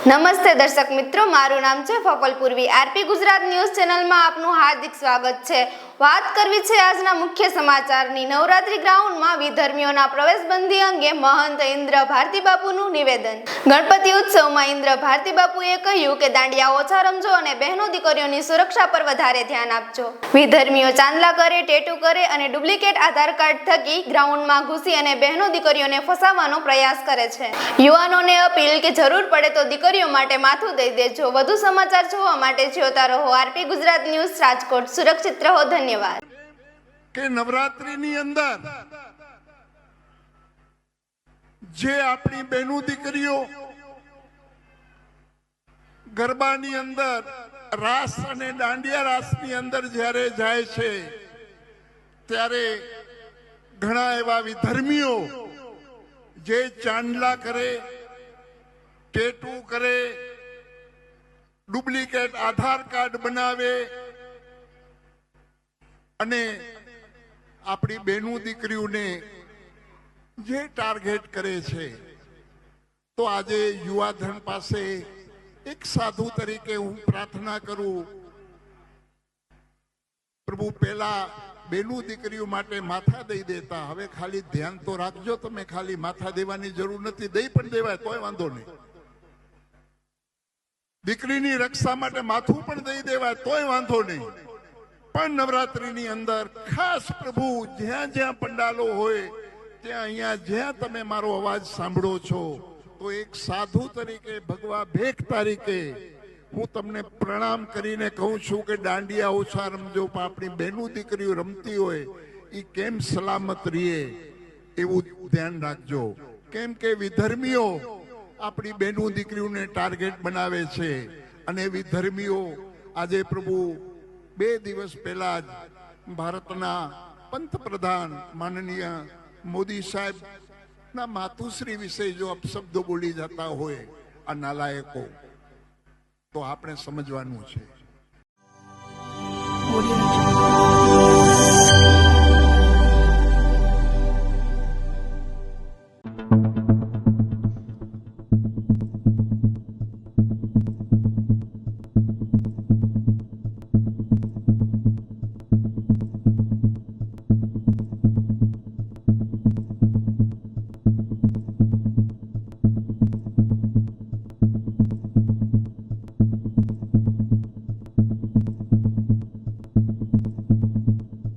નમસ્તે દર્શક મિત્રો, મારું નામ છે ફકલ પૂર્વી। આરપી ગુજરાત ન્યૂઝ ચેનલમાં આપનું હાર્દિક સ્વાગત છે। વાત કરવી છે આજના મુખ્ય સમાચારની। નવરાત્રી ગ્રાઉન્ડમાં વિધર્મીઓના પ્રવેશબંધી અંગે મહંત ઇન્દ્ર ભારતી બાપુનું નિવેદન। ગણપતિ ઉત્સવમાં ઇન્દ્ર ભારતી બાપુએ કહ્યું કે દાંડિયા ઓછા રમજો અને બહેનો દીકરીઓની સુરક્ષા પર વધારે ધ્યાન આપજો। વિધર્મીઓ ચાંદલા કરે, ટેટુ કરે અને ડુપ્લિકેટ આધાર કાર્ડ થકી ગ્રાઉન્ડમાં ઘૂસી અને બહેનો દીકરીઓને ફસાવવાનો પ્રયાસ કરે છે। યુવાનોને અપીલ કે જરૂર પડે તો દીકરીઓ માટે માથું દઈ દેજો। વધુ સમાચાર જોવા માટે જોતા રહો આરપી ગુજરાત ન્યૂઝ રાજકોટ। સુરક્ષિત રહો। ધન્યવાદ। કે નવરાત્રીની અંદર જે આપણી બહેનો દીકરીઓ ગરબાની અંદર રાસ અને દાંડિયા રાસની અંદર જ્યારે જાય છે ત્યારે ઘણા એવા વિધર્મીઓ જે ચાંદલા કરે, ટેટુ કરે, ડુપ્લિકેટ આધાર કાર્ડ બનાવે અને આપણી બહેનો દીકરીઓને જે ટાર્ગેટ કરે છે, તો આજે યુવાધન પાસે એક સાધુ તરીકે હું પ્રાર્થના કરું, પ્રભુ પહેલા બહેનો દીકરીઓ માટે માથા દઈ દેતા, હવે ખાલી ધ્યાન તો રાખજો, તમે ખાલી માથા દેવાની જરૂર નથી, દઈ પણ દેવાય તોય વાંધો નહીં, દીકરીની રક્ષા માટે માથું પણ દઈ દેવાય તોય વાંધો નહીં, પણ નવરાત્રીની અંદર ખાસ પ્રભુ જ્યાં જ્યાં પંડાલો હોય ત્યાં અહીંયા જ્યાં તમે મારો અવાજ સાંભળો છો, તો એક સાધુ તરીકે, ભગવા ભેખ તરીકે હું તમને પ્રણામ કરીને કહું છું કે દાંડિયા ઓછા રમજો, પણ આપણી બહેનો દીકરીઓ રમતી હોય એ કેમ સલામત રહીએ એવું ધ્યાન રાખજો। કેમ કે વિધર્મીઓ આપણી બહેનો દીકરીઓને ટાર્ગેટ બનાવે છે અને વિધર્મીઓ આજે પ્રભુ 2 દિવસ પહેલા જ ભારતના પંતપ્રધાન માનનીય મોદી સાહેબ ના માતુશ્રી વિશે જો અપશબ્દો બોલી જતા હોય આ નાલાયકો, તો આપણે સમજવાનું છે।